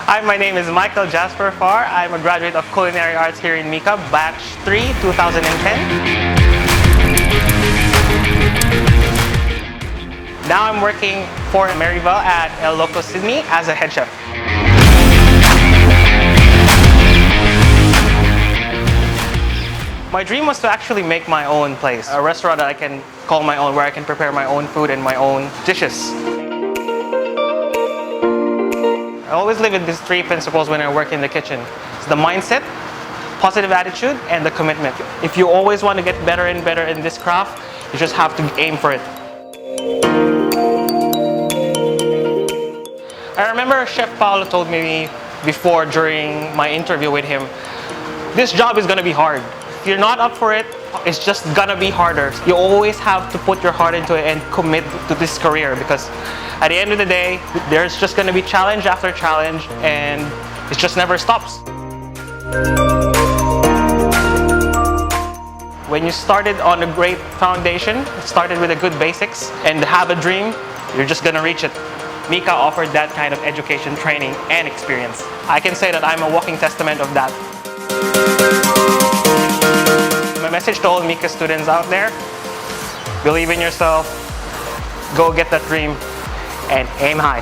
Hi, my name is Jasper. I'm a graduate of Culinary Arts here in MIHCA, Batch 3, 2010. Now I'm working for Merivale at El Loco, Sydney as a head chef. My dream was to actually make my own place, a restaurant that I can call my own, where I can prepare my own food and my own dishes. I always live with these three principles when I work in the kitchen. It's the mindset, positive attitude, and the commitment. If you always want to get better and better in this craft, you just have to aim for it. I remember Chef Paolo told me before, during my interview with him, this job is going to be hard. If you're not up for it, it's just going to be harder. You always have to put your heart into it and commit to this career, because at the end of the day, there's just going to be challenge after challenge, and it just never stops. When you started on a great foundation, started with a good basics, and have a dream, you're just going to reach it. MIHCA offered that kind of education, training, and experience. I can say that I'm a walking testament of that. My message to all MIHCA students out there: believe in yourself, go get that dream, and aim high.